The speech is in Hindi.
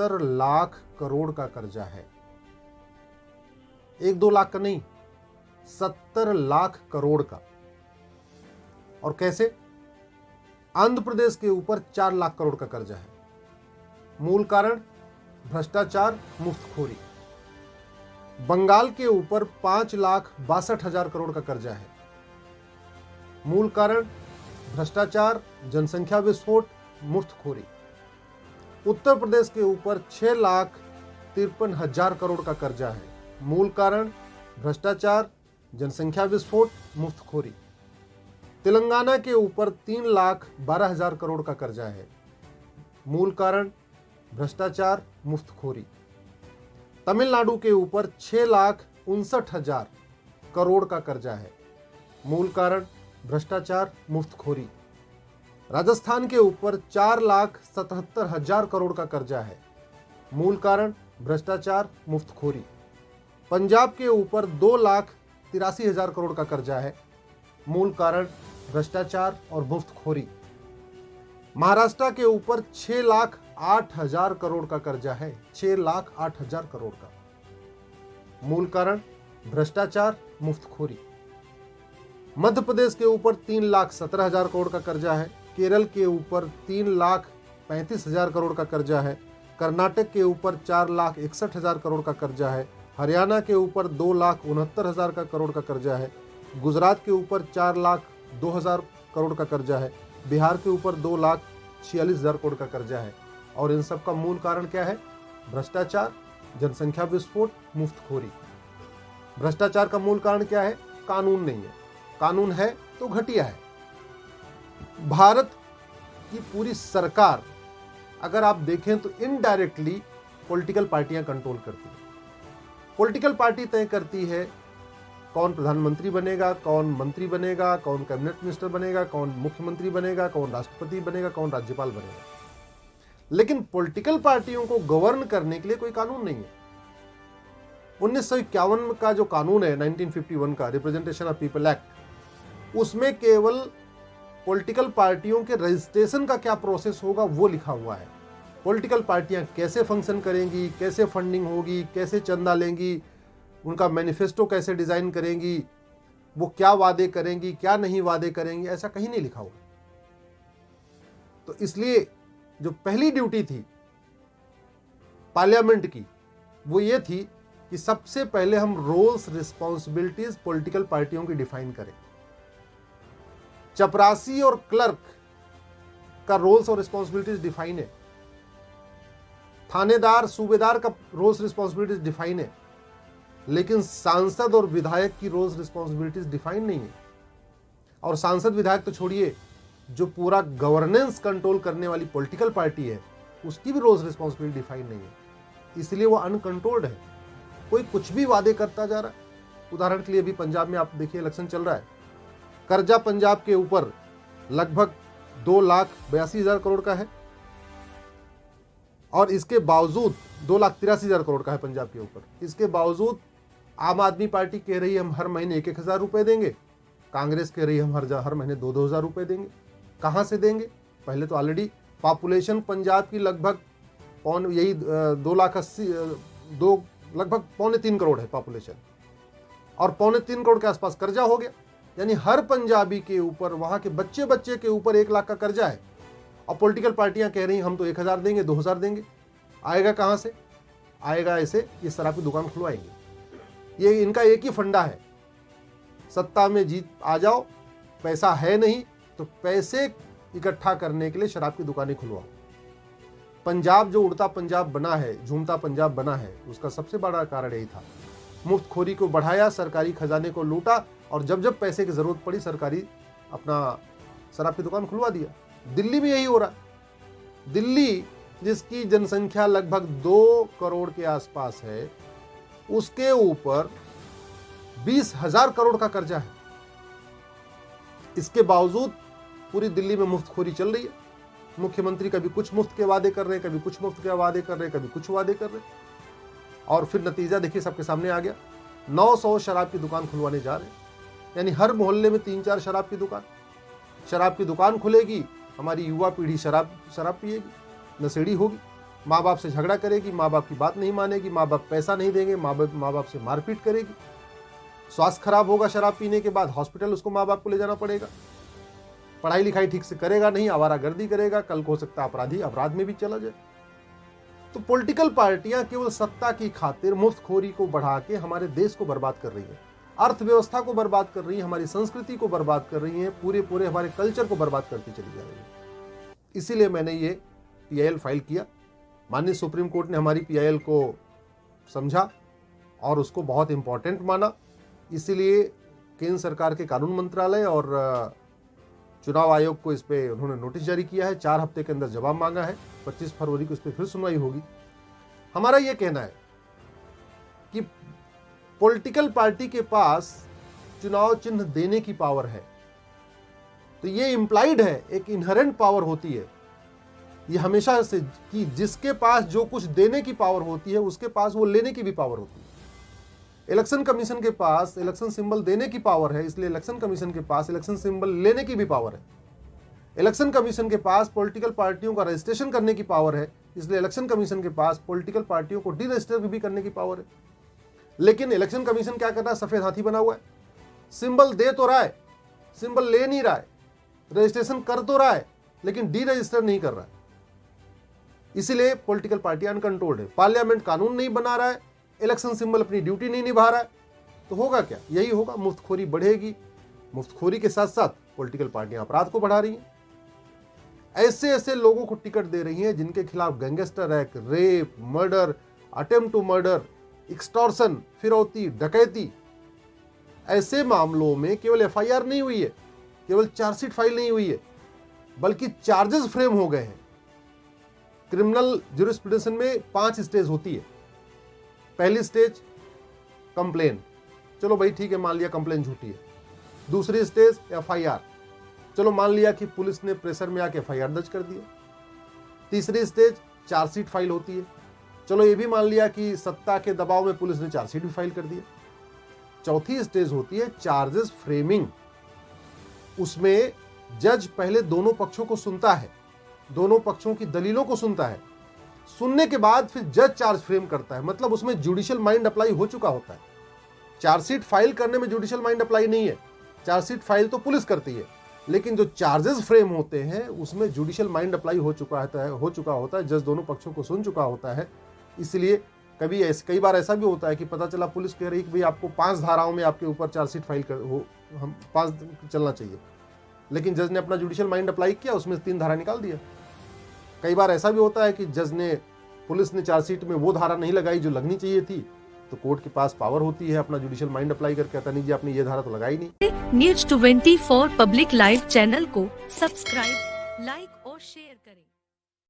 70 लाख करोड़ का कर्जा है। 1-2 लाख का नहीं, 70 लाख करोड़ का। और कैसे? आंध्र प्रदेश के ऊपर 4 लाख करोड़ का कर्जा है। मूल कारण भ्रष्टाचार, मुफ्तखोरी। बंगाल के ऊपर 5,62,000 करोड़ का कर्जा है। मूल कारण भ्रष्टाचार, जनसंख्या विस्फोट, मुफ्तखोरी। उत्तर प्रदेश के ऊपर 6,53,000 करोड़ का कर्जा है। मूल कारण भ्रष्टाचार, जनसंख्या विस्फोट, मुफ्तखोरी। तेलंगाना के ऊपर 3,12,000 करोड़ का कर्जा है। मूल कारण भ्रष्टाचार, मुफ्तखोरी। तमिलनाडु के ऊपर 6,59,000 करोड़ का कर्जा है। मूल कारण भ्रष्टाचार, मुफ्तखोरी। राजस्थान के ऊपर 4,77,000 करोड़ का कर्जा है। मूल कारण भ्रष्टाचार, मुफ्तखोरी। पंजाब के ऊपर 2,83,000 करोड़ का कर्जा है। मूल कारण भ्रष्टाचार और मुफ्तखोरी। महाराष्ट्र के ऊपर 6,08,000 करोड़ का कर्जा है। 6,08,000 करोड़ का। मूल कारण भ्रष्टाचार, मुफ्तखोरी। मध्य प्रदेश के ऊपर 3,17,000 करोड़ का कर्जा है। केरल के ऊपर 3,35,000 करोड़ का कर्जा है। कर्नाटक के ऊपर 4,61,000 करोड़ का कर्जा है। हरियाणा के ऊपर 2,69,000 का करोड़ का कर्जा है। गुजरात के ऊपर 4,02,000 करोड़ का कर्जा है। बिहार के ऊपर 2,46,000 करोड़ का कर्जा है। और इन सब का मूल कारण क्या है? भ्रष्टाचार, जनसंख्या विस्फोट, मुफ्तखोरी। भ्रष्टाचार का मूल कारण क्या है? कानून नहीं है। कानून है तो घटिया है। भारत की पूरी सरकार अगर आप देखें तो इनडायरेक्टली पॉलिटिकल पार्टियां कंट्रोल करती हैं। पॉलिटिकल पार्टी तय करती है कौन प्रधानमंत्री बनेगा, कौन मंत्री बनेगा, कौन कैबिनेट मिनिस्टर बनेगा, कौन मुख्यमंत्री बनेगा, कौन राष्ट्रपति बनेगा, कौन राज्यपाल बनेगा। लेकिन पॉलिटिकल पार्टियों को गवर्न करने के लिए कोई कानून नहीं है। 1951 का जो कानून है, 1951 का रिप्रेजेंटेशन ऑफ पीपल एक्ट, उसमें केवल पॉलिटिकल पार्टियों के रजिस्ट्रेशन का क्या प्रोसेस होगा वो लिखा हुआ है। पॉलिटिकल पार्टियां कैसे फंक्शन करेंगी, कैसे फंडिंग होगी, कैसे चंदा लेंगी, उनका मैनिफेस्टो कैसे डिजाइन करेंगी, वो क्या वादे करेंगी, क्या नहीं वादे करेंगी, ऐसा कहीं नहीं लिखा हुआ। तो इसलिए जो पहली ड्यूटी थी पार्लियामेंट की वो ये थी कि सबसे पहले हम रोल्स रिस्पॉन्सिबिलिटीज पॉलिटिकल पार्टियों की डिफाइन करें। चपरासी और क्लर्क का रोल्स और रिस्पॉन्सिबिलिटीज डिफाइन है। थानेदार, सूबेदार का रोल्स रिस्पॉन्सिबिलिटीज डिफाइन है। लेकिन सांसद और विधायक की रोल्स रिस्पॉन्सिबिलिटीज डिफाइन नहीं है। और सांसद विधायक तो छोड़िए, जो पूरा गवर्नेंस कंट्रोल करने वाली पॉलिटिकल पार्टी है उसकी भी रोल्स रिस्पॉन्सिबिलिटी डिफाइन नहीं है। इसलिए वो अनकंट्रोल्ड है। कोई कुछ भी वादे करता जा रहा है। उदाहरण के लिए अभी पंजाब में आप देखिए इलेक्शन चल रहा है। कर्जा पंजाब के ऊपर लगभग 2,82,000 करोड़ का है और इसके बावजूद 2,83,000 करोड़ का है पंजाब के ऊपर। इसके बावजूद आम आदमी पार्टी कह रही है हम हर महीने 1,000 रुपए देंगे, कांग्रेस कह रही है हम हर महीने 2,000 रुपए देंगे। कहां से देंगे? पहले तो ऑलरेडी पॉपुलेशन पंजाब की लगभग यही 2,80,000 लगभग 2.25 करोड़ है पॉपुलेशन, और 2.25 करोड़ के आसपास कर्जा हो गया। यानी हर पंजाबी के ऊपर, वहां के बच्चे बच्चे के ऊपर 1 लाख का कर्जा है। और पॉलिटिकल पार्टियां कह रही हैं हम तो 1,000 देंगे, 2,000 देंगे। आएगा कहां से? आएगा ऐसे, ये शराब की दुकान खुलवाएंगे। ये इनका एक ही फंडा है, सत्ता में जीत आ जाओ, पैसा है नहीं तो पैसे इकट्ठा करने के लिए शराब की दुकानें खुलवाओ। पंजाब जो उड़ता पंजाब बना है, झूमता पंजाब बना है, उसका सबसे बड़ा कारण यही था। मुफ्तखोरी को बढ़ाया, सरकारी खजाने को लूटा, और जब जब पैसे की जरूरत पड़ी सरकारी अपना शराब की दुकान खुलवा दिया। दिल्ली में यही हो रहा है। दिल्ली जिसकी जनसंख्या लगभग 2 करोड़ के आसपास है, उसके ऊपर 20,000 करोड़ का कर्जा है। इसके बावजूद पूरी दिल्ली में मुफ्तखोरी चल रही है। मुख्यमंत्री कभी कुछ मुफ्त के वादे कर रहे हैं, कभी कुछ मुफ्त के वादे कर रहे हैं, कभी कुछ वादे कर रहे हैं, और फिर नतीजा देखिए सबके सामने आ गया। 900 शराब की दुकान खुलवाने जा रहे हैं। यानी हर मोहल्ले में 3-4 शराब की दुकान। शराब की दुकान खुलेगी, हमारी युवा पीढ़ी शराब पिएगी, नशेड़ी होगी। माँ बाप से झगड़ा करेगी, माँ बाप की बात नहीं मानेगी, माँ बाप पैसा नहीं देंगे, माँ बाप से मारपीट करेगी, स्वास्थ्य खराब होगा शराब पीने के बाद, हॉस्पिटल उसको माँ बाप को ले जाना पड़ेगा, पढ़ाई लिखाई ठीक से करेगा नहीं, आवारागर्दी करेगा, कल को हो सकता है अपराध में भी चला जाए। तो पॉलिटिकल पार्टियां केवल सत्ता की खातिर मुफ्तखोरी को बढ़ा के हमारे देश को बर्बाद कर रही है, अर्थव्यवस्था को बर्बाद कर रही है, हमारी संस्कृति को बर्बाद कर रही है, पूरे हमारे कल्चर को बर्बाद करती चली जा रही है। इसीलिए मैंने ये PIL फाइल किया। माननीय सुप्रीम कोर्ट ने हमारी PIL को समझा और उसको बहुत इंपॉर्टेंट माना। इसीलिए केंद्र सरकार के कानून मंत्रालय और चुनाव आयोग को इस पे उन्होंने नोटिस जारी किया है, 4 हफ्ते के अंदर जवाब मांगा है, 25 फरवरी को इस पे फिर सुनवाई होगी। हमारा ये कहना है कि पॉलिटिकल पार्टी के पास चुनाव चिन्ह देने की पावर है, तो ये इंप्लाइड है, एक इनहेरेंट पावर होती है ये हमेशा से कि जिसके पास जो कुछ देने की पावर होती है उसके पास वो लेने की भी पावर होती है। इलेक्शन कमीशन के पास इलेक्शन सिंबल देने की पावर है, इसलिए इलेक्शन कमीशन के पास इलेक्शन सिंबल लेने की भी पावर है। इलेक्शन कमीशन के पास पॉलिटिकल पार्टियों का रजिस्ट्रेशन करने की पावर है, इसलिए इलेक्शन कमीशन के पास पॉलिटिकल पार्टियों को डीरजिस्टर भी करने की पावर है। लेकिन इलेक्शन कमीशन क्या कर रहा है? सफेद हाथी बना हुआ है, सिंबल दे तो रहा है, सिंबल ले नहीं रहा है, रजिस्ट्रेशन कर तो रहा है, लेकिन डी रजिस्टर नहीं कर रहा है। इसीलिए पॉलिटिकल पार्टी अनकंट्रोल्ड है। पार्लियामेंट कानून नहीं बना रहा है, इलेक्शन सिंबल अपनी ड्यूटी नहीं निभा रहा है, तो होगा क्या? यही होगा, मुफ्तखोरी बढ़ेगी। मुफ्तखोरी के साथ साथ पॉलिटिकल पार्टियां अपराध को बढ़ा रही हैं, ऐसे ऐसे लोगों को टिकट दे रही हैं जिनके खिलाफ gangster act, rape, murder, attempt to murder, extortion, फिरौती, डकैती, ऐसे मामलों में केवल FIR नहीं हुई है, केवल चार्जशीट फाइल नहीं हुई है, बल्कि चार्जेस फ्रेम हो गए हैं। क्रिमिनल ज्यूरिस्प्रूडेंस में 5 स्टेज होती है। पहली स्टेज कंप्लेन, चलो भाई ठीक है, मान लिया कंप्लेन झूठी है। दूसरी स्टेज FIR, चलो मान लिया कि पुलिस ने प्रेशर में आके FIR दर्ज कर दिया। तीसरी स्टेज चार्जशीट फाइल होती है, चलो ये भी मान लिया कि सत्ता के दबाव में पुलिस ने चार्जशीट भी फाइल कर दिया। चौथी स्टेज होती है चार्जेस फ्रेमिंग, उसमें जज पहले दोनों पक्षों को सुनता है, दोनों पक्षों की दलीलों को सुनता है, सुनने के बाद फिर जज चार्ज फ्रेम करता है, मतलब उसमें जुडिशियल माइंड अप्लाई हो चुका होता है। चार्जशीट फाइल करने में जुडिशियल माइंड अप्लाई नहीं है, चार्जशीट फाइल तो पुलिस करती है, लेकिन जो चार्जेस फ्रेम होते हैं उसमें जुडिशियल माइंड अप्लाई हो चुका होता है, जज दोनों पक्षों को सुन चुका होता है। इसलिए कई बार ऐसा भी होता है कि पता चला पुलिस कह रही है कि भाई आपको 5 धाराओं में आपके ऊपर चार्जशीट फाइल हम 5 चलना चाहिए, लेकिन जज ने अपना जुडिशियल माइंड अप्लाई किया, उसमें 3 धारा निकाल दिया। कई बार ऐसा भी होता है कि पुलिस ने चार्जशीट में वो धारा नहीं लगाई जो लगनी चाहिए थी, तो कोर्ट के पास पावर होती है अपना जुडिशियल माइंड अप्लाई करके कहता नहीं जी आपने ये धारा तो लगाई नहीं। न्यूज़ 24 पब्लिक लाइव चैनल को सब्सक्राइब, लाइक और शेयर करें।